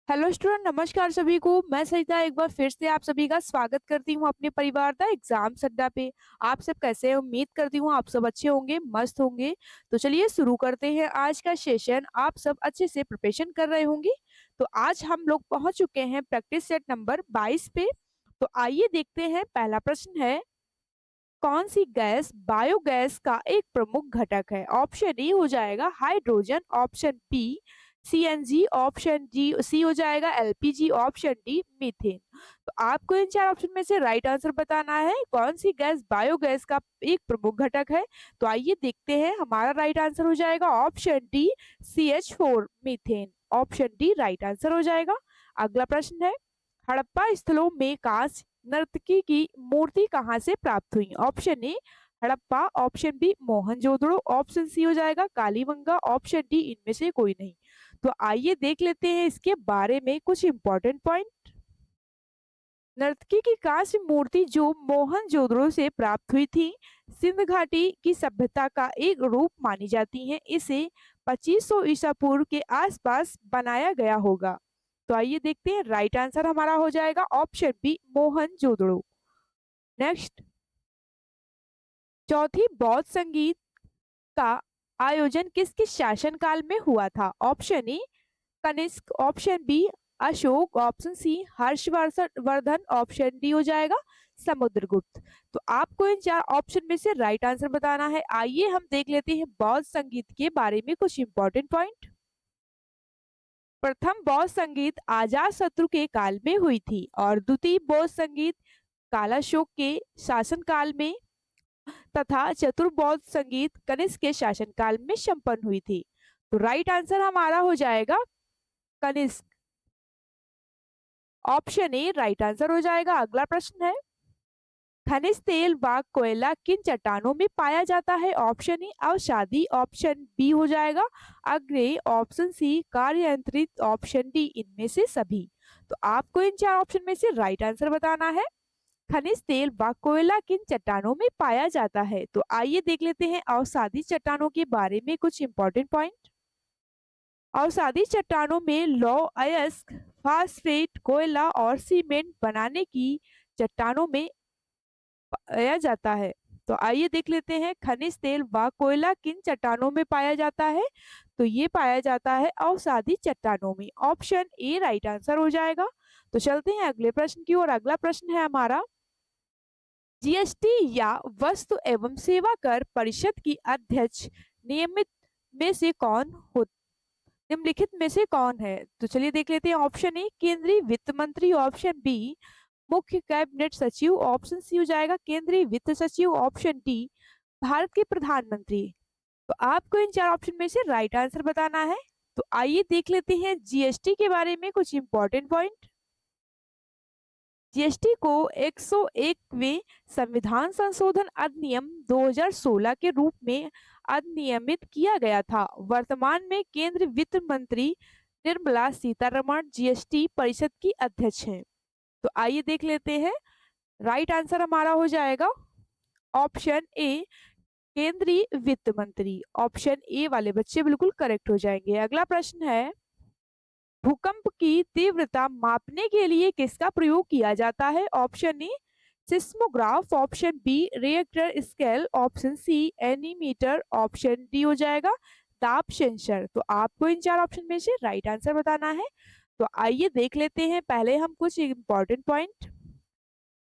Hello student, नमस्कार सभी को। मैं सरिता एक बार फिर से आप सभी का स्वागत करती हूँ अपने परिवार का एग्जाम अड्डा पे। आप सब कैसे हैं? उम्मीद करती हूँ आप सब अच्छे होंगे, मस्त होंगे। तो चलिए शुरू करते हैं आज का सेशन। आप सब अच्छे से प्रिपरेशन कर रहे होंगे। तो आज हम लोग पहुंच चुके हैं प्रैक्टिस सेट नंबर 22 पे। तो आइए देखते हैं। पहला प्रश्न है, कौन सी गैस बायोगैस का एक प्रमुख घटक है? ऑप्शन ए हो जाएगा hydrogen, option B CNG, option जी सी हो जाएगा एलपीजी, ऑप्शन डी मीथेन। तो आपको इन चार ऑप्शन में से राइट आंसर बताना है। कौन सी गैस बायोगैस का एक प्रमुख घटक है? तो आइए देखते हैं। हमारा राइट आंसर हो जाएगा option D CH4 methane. Option D right answer हो जाएगा। अगला प्रश्न है, हड़प्पा स्थलों में कांस्य नर्तकी की मूर्ति कहाँ से प्राप्त हुई? Option A Harappa, option B Mohenjodaro, option C हो जाएगा कालीबंगा, ऑप्शन डी इनमें से कोई नहीं। तो आइए देख लेते हैं इसके बारे में कुछ इंपॉर्टेंट पॉइंट। नर्तकी की कांस्य मूर्ति जो मोहनजोदड़ो से प्राप्त हुई थी, सिंध घाटी की सभ्यता का एक रूप मानी जाती है। इसे 2500 ईसा पूर्व के आसपास बनाया गया होगा। तो आइए देखते हैं। राइट आंसर हमारा हो जाएगा ऑप्शन बी मोहनजोदड़ो। नेक्स्ट, चौथी बौद्ध संगीत का आयोजन किसके शासनकाल में हुआ था? Option A Kanishka, option B Ashok, option C Harshvardhan, option D हो जाएगा समुद्रगुप्त। तो आपको इन चार ऑप्शन में से राइट आंसर बताना है। आइए हम देख लेते हैं बौद्ध संगीत के बारे में कुछ इंपॉर्टेंट पॉइंट। प्रथम बौद्ध संगीत अजात शत्रु के काल में हुई थी और द्वितीय बौद्ध संगीत कालाशोक के शासनकाल में तथा चतुर्बौद्ध संगीत कनिष्क के शासनकाल में संपन्न हुई थी। तो राइट आंसर हमारा हो जाएगा Kanishka, option A right answer हो जाएगा। अगला प्रश्न है, खनिज तेल व कोयला किन चट्टानों में पाया जाता है? ऑप्शन ए अवसादी, ऑप्शन बी हो जाएगा अग्नेय, ऑप्शन सी कार्ययंत्रित, ऑप्शन डी इनमें से सभी। तो आपको इन चार ऑप्शन में से राइट आंसर बताना है। खनिज तेल व कोयला किन चट्टानों में पाया जाता है? तो आइए देख लेते हैं अवसादी चट्टानों के बारे में कुछ इंपॉर्टेंट पॉइंट। अवसादी चट्टानों में लौह अयस्क, फास्फेट, कोयला और सीमेंट बनाने की चट्टानों में पाया जाता है। तो आइए देख लेते हैं खनिज तेल व कोयला किन चट्टानों में पाया जाता है। तो ये पाया जाता है अवसादी चट्टानों में। ऑप्शन ए राइट आंसर हो जाएगा। तो चलते हैं अगले प्रश्न की ओर। अगला प्रश्न है हमारा, जीएसटी या वस्तु एवं सेवा कर परिषद की अध्यक्ष नियमित में से कौन हो निम्नलिखित में से कौन है? तो चलिए देख लेते हैं। ऑप्शन ए केंद्रीय वित्त मंत्री, ऑप्शन बी मुख्य कैबिनेट सचिव, ऑप्शन सी हो जाएगा केंद्रीय वित्त सचिव, ऑप्शन डी भारत के प्रधानमंत्री। तो आपको इन चार ऑप्शन में से राइट आंसर बताना है। तो आइए देख लेते हैं जीएसटी के बारे में कुछ इंपॉर्टेंट पॉइंट। जीएसटी को 101वें संविधान संशोधन अधिनियम 2016 के रूप में अधिनियमित किया गया था। वर्तमान में केंद्रीय वित्त मंत्री निर्मला सीतारमण जीएसटी परिषद की अध्यक्ष हैं। तो आइए देख लेते हैं। राइट आंसर हमारा हो जाएगा ऑप्शन ए केंद्रीय वित्त मंत्री। ऑप्शन ए वाले बच्चे बिल्कुल करेक्ट हो जाएंगे। अगला प्रश्न है, भूकंप की तीव्रता मापने के लिए किसका प्रयोग किया जाता है? Option A seismograph, option B Richter scale, option C anemometer, option D हो जाएगा ताप सेंसर। तो आपको इन चार ऑप्शन में से राइट आंसर बताना है। तो आइए देख लेते हैं पहले हम कुछ इंपॉर्टेंट पॉइंट।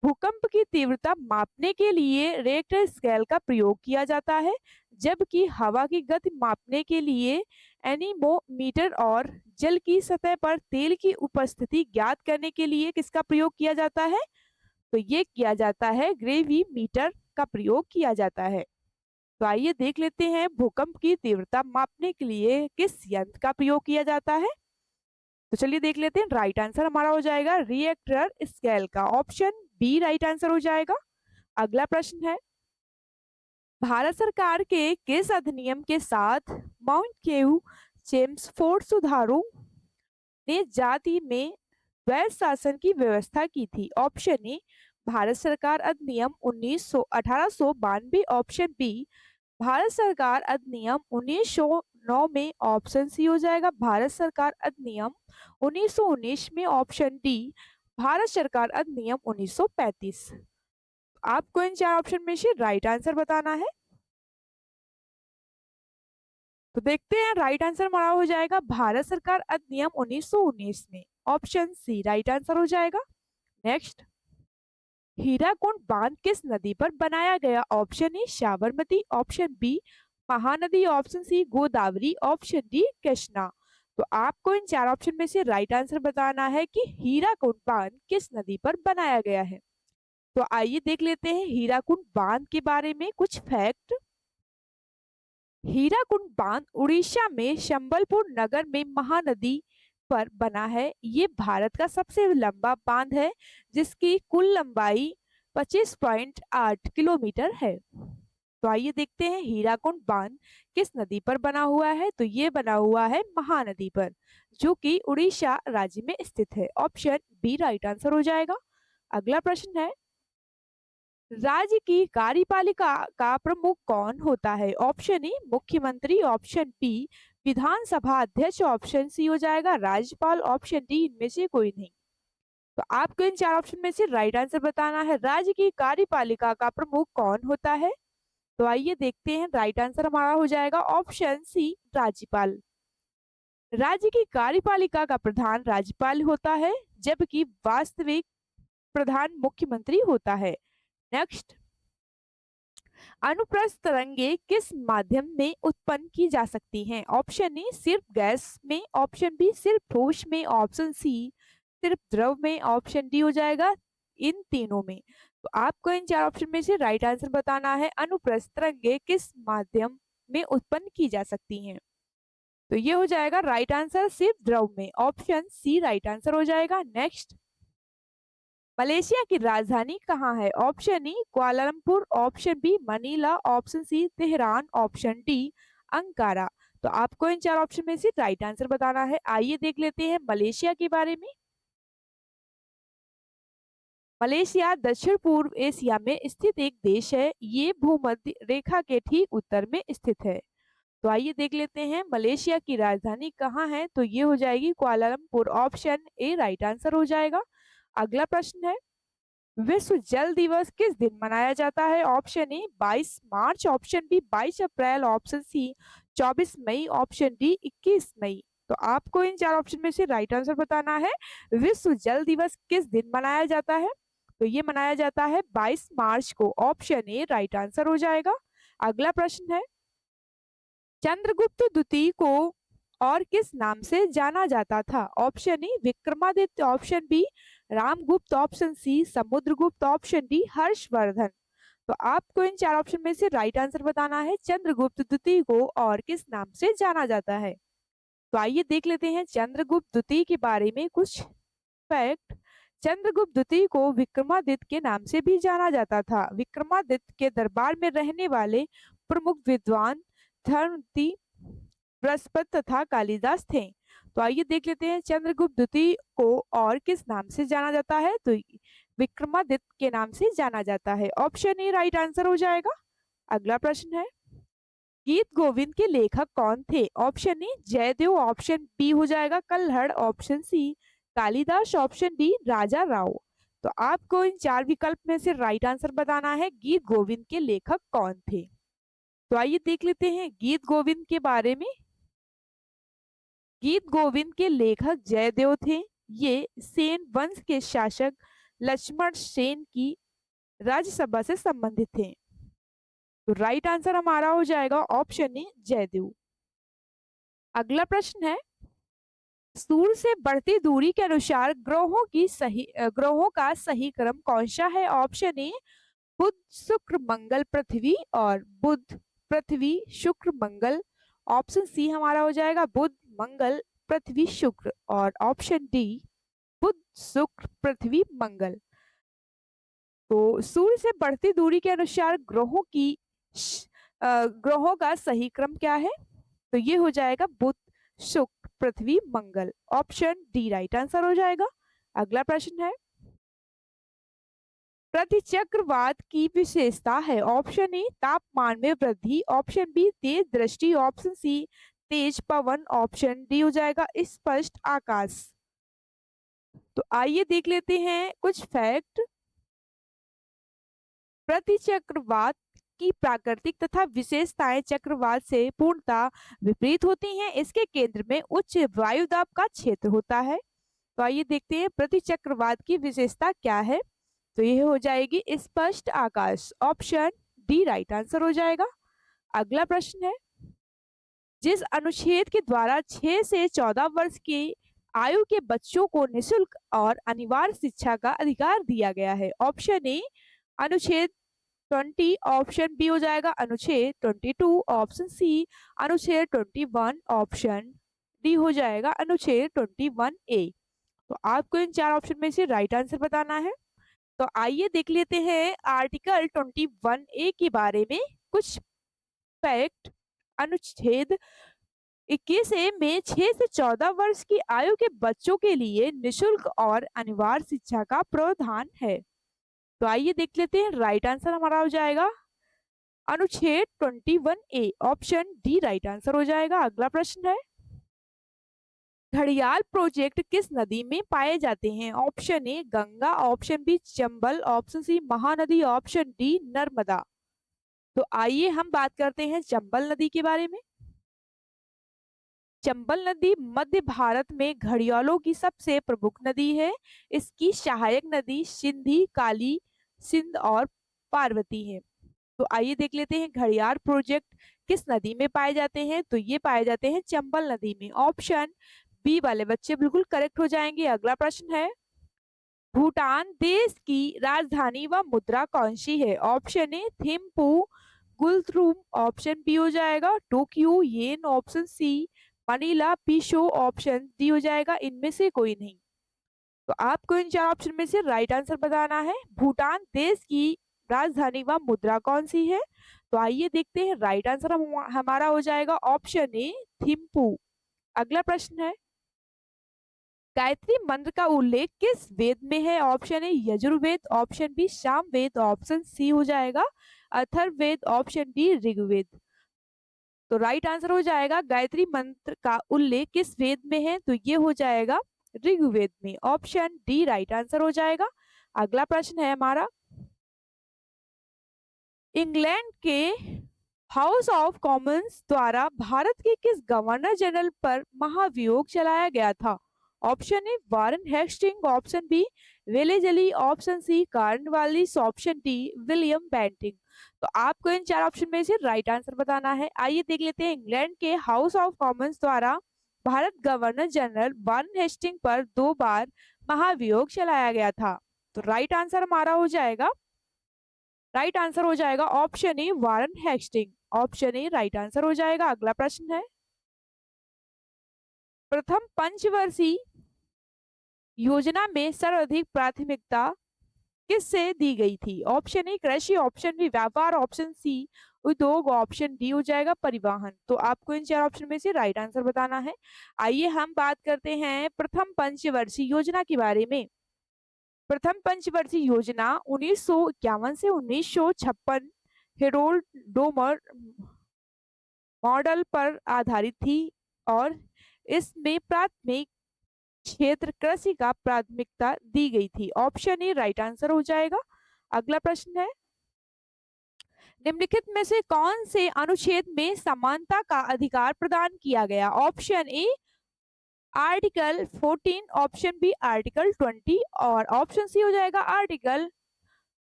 भूकंप की तीव्रता मापने के लिए रिएक्टर स्केल का प्रयोग किया जाता है, जबकि हवा की गति मापने के लिए एनीमोमीटर और जल की सतह पर तेल की उपस्थिति ज्ञात करने के लिए किसका प्रयोग किया जाता है? तो ये किया जाता है ग्रेविमीटर का प्रयोग किया जाता है। तो आइए देख लेते हैं भूकंप की तीव्रता मापने के लिए किस यंत्र का प्रयोग किया जाता है। तो चलिए देख लेते हैं। राइट आंसर हमारा हो जाएगा रिएक्टर स्केल का, ऑप्शन बी राइट आंसर हो जाएगा। अगला प्रश्न है, भारत सरकार के किस अधिनियम के साथ माउंट केयू चेम्सफोर्ड सुधारों ने जाति में वैध शासन की व्यवस्था की थी? ऑप्शन ए भारत सरकार अधिनियम 1892, ऑप्शन बी भारत सरकार अधिनियम 2009 में, ऑप्शन सी हो जाएगा भारत सरकार अधिनियम 1919 में, ऑप्शन डी भारत सरकार अधिनियम 1935। आपको इन चार ऑप्शन में से राइट आंसर बताना है। तो देखते हैं, राइट आंसर हमारा हो जाएगा भारत सरकार अधिनियम 1919 में, ऑप्शन सी राइट आंसर हो जाएगा। नेक्स्ट, हीराकुंड बांध किस नदी पर बनाया गया? Option A Sabarmati, option B Mahanadi, option C Godavari, option D Krishna. तो आपको इन चार ऑप्शन में से राइट आंसर बताना है कि हीराकुंड बांध किस नदी पर बनाया गया है। तो आइए देख लेते हैं हीराकुंड बांध के बारे में कुछ फैक्ट। हीराकुंड बांध उड़ीसा में संबलपुर नगर में महानदी पर बना है। ये भारत का सबसे लंबा बांध है, जिसकी कुल लंबाई 25.8 किलोमीटर है। तो आइए देखते हैं हीराकुंड बांध किस नदी पर बना हुआ है। तो ये बना हुआ है महानदी पर, जो कि उड़ीसा राज्य में स्थित है। ऑप्शन बी राइट आंसर हो जाएगा। अगला प्रश्न है, राज्य की कार्यपालिका का प्रमुख कौन होता है? ऑप्शन ए मुख्यमंत्री, ऑप्शन बी विधानसभा अध्यक्ष, ऑप्शन सी हो जाएगा राज्यपाल, ऑप्शन डी इनमें से कोई नहीं। तो आपको इन चार ऑप्शन में से राइट आंसर बताना है, राज्य की कार्यपालिका का प्रमुख कौन होता है। तो आइए देखते हैं, राइट आंसर हमारा हो जाएगा ऑप्शन सी राज्यपाल। राज्य की कार्यपालिका का प्रधान राज्यपाल होता है, जबकि वास्तविक प्रधान मुख्यमंत्री होता है। नेक्स्ट, अनुप्रस्थ तरंगे किस माध्यम में उत्पन्न की जा सकती हैं? ऑप्शन ए सिर्फ गैस में, ऑप्शन बी सिर्फ ठोस में, ऑप्शन सी सिर्फ द्रव में, ऑप्शन डी हो जाएगा इन तीनों में। तो आपको इन चार ऑप्शन में से राइट आंसर बताना है, अनुप्रस्थ तरंगे किस माध्यम में उत्पन्न की जा सकती हैं। तो ये हो जाएगा राइट आंसर सिर्फ द्रव में, ऑप्शन सी राइट आंसर हो जाएगा। नेक्स्ट, मलेशिया की राजधानी कहाँ है? Option A Kuala Lumpur, option B Manila, option C Tehran, option D Ankara. तो आपको इन चार ऑप्शन में से राइट आंसर बताना है। आइए देख लेते हैं मलेशिया के बारे में। मलेशिया दक्षिण पूर्व एशिया में स्थित एक देश है। ये भूमध्य रेखा के ठीक उत्तर में स्थित है। तो आइए देख लेते हैं मलेशिया की राजधानी कहाँ है। तो ये हो जाएगी Kuala Lumpur, option A right answer हो जाएगा। अगला प्रश्न है, विश्व जल दिवस किस दिन मनाया जाता है? Option A 22 March, option B 22 April, option C 24 मई, ऑप्शन डी 21 मई। तो आपको इन चार ऑप्शन में से राइट आंसर बताना है, विश्व जल दिवस किस दिन मनाया जाता है। तो ये मनाया जाता है 22 मार्च को, ऑप्शन ए राइट आंसर हो जाएगा। अगला प्रश्न है, चंद्रगुप्त द्वितीय को और किस नाम से जाना जाता था? Option A Vikramaditya, option B Ramagupta, option C Samudragupta, option D Harshvardhan. तो आपको इन चार ऑप्शन में से राइट आंसर बताना है, चंद्रगुप्त द्वितीय को और किस नाम से जाना जाता है। तो आइए देख लेते हैं चंद्रगुप्त द्वितीय के बारे में कुछ फैक्ट। चंद्रगुप्त द्वितीय को विक्रमादित्य के नाम से भी जाना जाता था। विक्रमादित्य के दरबार में रहने वाले प्रमुख विद्वान धर्मति, बृहस्पति तथा कालिदास थे। तो आइए देख लेते हैं चंद्रगुप्त द्वितीय को और किस नाम से जाना जाता है। तो विक्रमादित्य के नाम से जाना जाता है, ऑप्शन ए राइट आंसर हो जाएगा। अगला प्रश्न है, गीत गोविंद के लेखक कौन थे? Option A Jayadev, option B हो जाएगा Kalhan, option C Kalidas, option D Raja Rao. तो आपको इन चार विकल्प में से राइट आंसर बताना है, गीत गोविंद के लेखक कौन थे। तो आइए देख लेते हैं गीत गोविंद के बारे में। गीत गोविंद के लेखक जयदेव थे। ये सेन वंश के शासक लक्ष्मण सेन की राज्यसभा से संबंधित थे। तो राइट आंसर हमारा हो जाएगा ऑप्शन ए जयदेव। अगला प्रश्न है, सूर्य से बढ़ती दूरी के अनुसार ग्रहों का सही क्रम कौन सा है? ऑप्शन ए बुध शुक्र मंगल पृथ्वी, और बुध पृथ्वी शुक्र मंगल, ऑप्शन सी हमारा हो जाएगा बुध मंगल पृथ्वी शुक्र, और ऑप्शन डी बुध शुक्र पृथ्वी मंगल। तो सूर्य से बढ़ती दूरी के अनुसार ग्रहों का सही क्रम क्या है? तो ये हो जाएगा बुध शुक्र पृथ्वी मंगल, ऑप्शन डी राइट आंसर हो जाएगा। अगला प्रश्न है, प्रतिचक्रवात की विशेषता है। ऑप्शन ए तापमान में वृद्धि, ऑप्शन बी तेज दृष्टि, ऑप्शन सी तेज पवन, ऑप्शन डी हो जाएगा स्पष्ट आकाश। तो आइए देख लेते हैं कुछ फैक्ट। प्रतिचक्रवात की प्राकृतिक तथा विशेषताएं चक्रवात से पूर्णतः विपरीत होती हैं। इसके केंद्र में उच्च वायुदाब का क्षेत्र होता है। तो आइए देखते हैं प्रतिचक्रवात की विशेषता क्या है। तो यह हो जाएगी स्पष्ट आकाश, ऑप्शन डी राइट आंसर हो जाएगा। अगला प्रश्न है, जिस अनुच्छेद के द्वारा 6 से 14 वर्ष की आयु के बच्चों को निशुल्क और अनिवार्य शिक्षा का अधिकार दिया गया है। ऑप्शन ए अनुच्छेद 20, ऑप्शन बी हो जाएगा अनुच्छेद 22, ऑप्शन सी अनुच्छेद 21, ऑप्शन डी हो जाएगा अनुच्छेद 21 ए। तो आपको इन चार ऑप्शन में से राइट आंसर बताना है। तो आइए देख लेते हैं आर्टिकल 21 ए के बारे में कुछ फैक्ट। अनुच्छेद 21 ए में 6 से 14 वर्ष की आयु के बच्चों के लिए निशुल्क और अनिवार्य शिक्षा का प्रावधान है। तो आइए देख लेते हैं राइट आंसर हमारा हो जाएगा अनुच्छेद 21 ए, ऑप्शन डी राइट आंसर हो जाएगा। अगला प्रश्न है, घड़ियाल प्रोजेक्ट किस नदी में पाए जाते हैं। Option A Ganga, option B Chambal, option C Mahanadi, option D Narmada. तो आइए हम बात करते हैं चंबल नदी के बारे में। चंबल नदी मध्य भारत में घड़ियालों की सबसे प्रमुख नदी है। इसकी सहायक नदी सिंधी, काली सिंध और पार्वती है। तो आइए देख लेते हैं घड़ियाल प्रोजेक्ट किस नदी में पाए जाते हैं। तो ये पाए जाते हैं चंबल नदी में। ऑप्शन बी वाले बच्चे बिल्कुल करेक्ट हो जाएंगे। अगला प्रश्न है, भूटान देश की राजधानी व मुद्रा कौन सी है। Option A Thimphu, Ngultrum, option B हो जाएगा Tokyo, yen, option C Manila, peso, option D हो जाएगा इनमें से कोई नहीं। तो आपको इन चार ऑप्शन में से राइट आंसर बताना है। भूटान देश की राजधानी व मुद्रा कौन सी है। तो आइए देखते हैं राइट आंसर हमारा हो जाएगा ऑप्शन ए थिम्पू। अगला प्रश्न है, गायत्री मंत्र का उल्लेख किस वेद में है। Option A Yajurveda, option B Samaveda, option C हो जाएगा अथर्ववेद, ऑप्शन डी ऋग्वेद। तो राइट आंसर हो जाएगा गायत्री मंत्र का उल्लेख किस वेद में है। तो ये हो जाएगा ऋग्वेद में, ऑप्शन डी राइट आंसर हो जाएगा। अगला प्रश्न है हमारा, इंग्लैंड के हाउस ऑफ कॉमन्स द्वारा भारत के किस गवर्नर जनरल पर महाभियोग चलाया गया था। Option A Warren Hasting, option B Wellesley, option C Cornwallis, option D William Bentinck. तो आपको इन चार ऑप्शन में से राइट आंसर बताना है। आइए देख लेते हैं, इंग्लैंड के हाउस ऑफ कॉमन्स द्वारा भारत गवर्नर जनरल वारन हेस्टिंग पर 2 बार महाभियोग चलाया गया था। तो राइट आंसर हमारा हो जाएगा, राइट आंसर हो जाएगा option A Warren Hasting, option A right answer हो जाएगा। अगला प्रश्न है, प्रथम पंचवर्षीय योजना में सर्वाधिक प्राथमिकता किससे दी गई थी। ऑप्शन ए कृषि, ऑप्शन बी व्यापार, ऑप्शन सी उद्योग, ऑप्शन डी हो जाएगा परिवहन। तो आपको इन चार ऑप्शन में से राइट आंसर बताना है। आइए हम बात करते हैं प्रथम पंचवर्षीय योजना के बारे में। प्रथम पंचवर्षीय योजना 1951 से 1956 हेरोल्ड डोमर मॉडल पर आधारित थी और इसमें प्राथमिक क्षेत्र कृषि का प्राथमिकता दी गई थी। ऑप्शन ए राइट आंसर हो जाएगा। अगला प्रश्न है, निम्नलिखित में से कौन से अनुच्छेद में समानता का अधिकार प्रदान किया गया। Option A article 14, option B article 20 और ऑप्शन सी हो जाएगा आर्टिकल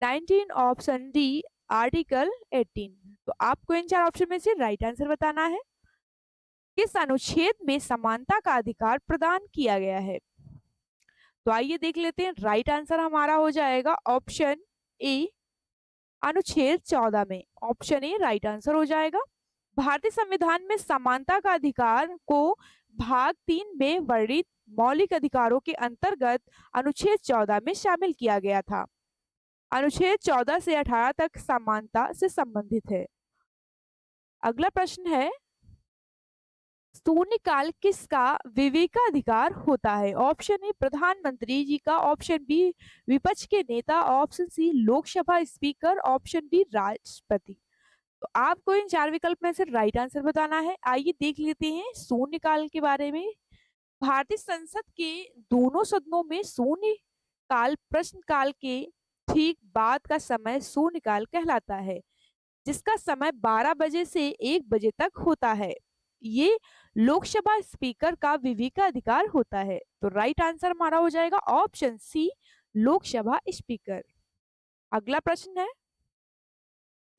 19, ऑप्शन डी आर्टिकल 18। तो आपको इन चार ऑप्शन में से राइट आंसर बताना है, किस अनुच्छेद में समानता का अधिकार प्रदान किया गया है। तो आइए देख लेते हैं, राइट आंसर हमारा हो जाएगा ऑप्शन ए अनुच्छेद 14 में, ऑप्शन ए राइट आंसर हो जाएगा। भारतीय संविधान में समानता का अधिकार को भाग 3 में वर्णित मौलिक अधिकारों के अंतर्गत अनुच्छेद 14 में शामिल किया गया था। अनुच्छेद 14 से 18 तक समानता से संबंधित है। अगला प्रश्न है, शून्यकाल किसका विवेकाधिकार होता है। ऑप्शन ए प्रधानमंत्री जी का, ऑप्शन बी विपक्ष के नेता, option C Lok Sabha speaker, option D राष्ट्रपति। तो आपको इन चार विकल्प में से राइट आंसर बताना है। आइए देख लेते हैं शून्यकाल के बारे में। भारतीय संसद के दोनों सदनों में शून्यकाल प्रश्नकाल के ठीक बाद का समय शून्यकाल कहलाता है, जिसका समय 12 बजे से 1 बजे तक होता है। ये लोकसभा स्पीकर का विवेकाधिकार होता है। तो राइट आंसर हमारा हो जाएगा ऑप्शन सी, लोकसभा स्पीकर। अगला प्रश्न है,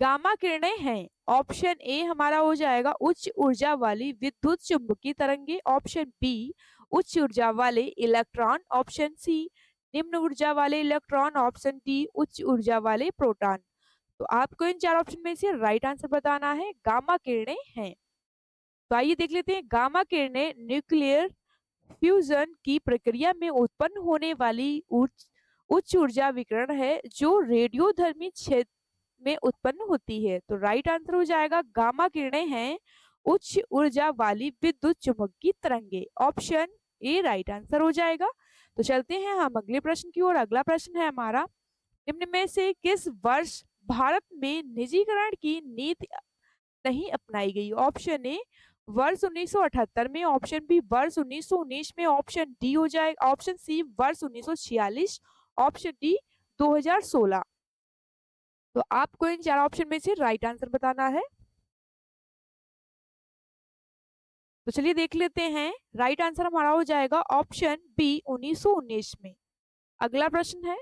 गामा किरणें हैं। ऑप्शन ए हमारा हो जाएगा उच्च ऊर्जा वाली विद्युत चुंबकीय तरंगे, ऑप्शन बी उच्च ऊर्जा वाले इलेक्ट्रॉन, ऑप्शन सी निम्न ऊर्जा वाले इलेक्ट्रॉन, ऑप्शन डी उच्च ऊर्जा वाले प्रोटॉन। तो आपको इन चार ऑप्शन में से राइट आंसर बताना है। गामा किरणें हैं। तो आइए देख लेते हैं, गामा किरणें न्यूक्लियर फ्यूजन की प्रक्रिया में उत्पन्न होने वाली उच्च ऊर्जा विकिरण है जो रेडियोधर्मी क्षेत्र में उत्पन्न होती है। तो राइट आंसर हो जाएगा गामा किरणें हैं उच्च ऊर्जा वाली विद्युत चुंबकीय तरंगे, ऑप्शन ए राइट आंसर हो जाएगा। तो चलते हैं हम अगले प्रश्न की ओर। अगला प्रश्न है हमारा, निम्न में से किस वर्ष भारत में निजीकरण की नीति नहीं अपनाई गई? ऑप्शन ए वर्ष 1978 में, ऑप्शन बी वर्ष 1919 में, ऑप्शन डी हो जाएगा, ऑप्शन सी वर्ष 1946, ऑप्शन डी 2016। तो आपको इन चार ऑप्शन में से राइट आंसर बताना है। तो चलिए देख लेते हैं, राइट आंसर हमारा हो जाएगा ऑप्शन बी 1919 में। अगला प्रश्न है,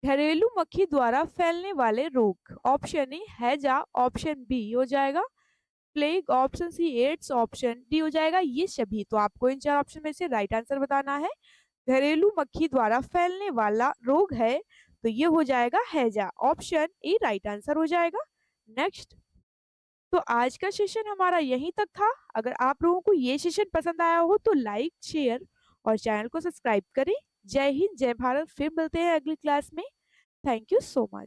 घरेलू मक्खी द्वारा फैलने वाले रोग, ऑप्शन ए हैजा, ऑप्शन बी हो जाएगा plague, option C AIDS, option D हो जाएगा ये सभी। तो आपको इन चार ऑप्शन में से राइट आंसर बताना है। घरेलू मक्खी द्वारा फैलने वाला रोग है तो ये हो जाएगा हैजा, ऑप्शन ए राइट आंसर हो जाएगा। नेक्स्ट, तो आज का सेशन हमारा यहीं तक था। अगर आप लोगों को ये सेशन पसंद आया हो तो लाइक, शेयर और चैनल को सब्सक्राइब करें। जय हिंद, जय भारत। फिर मिलते हैं अगली क्लास में। Thank you so much.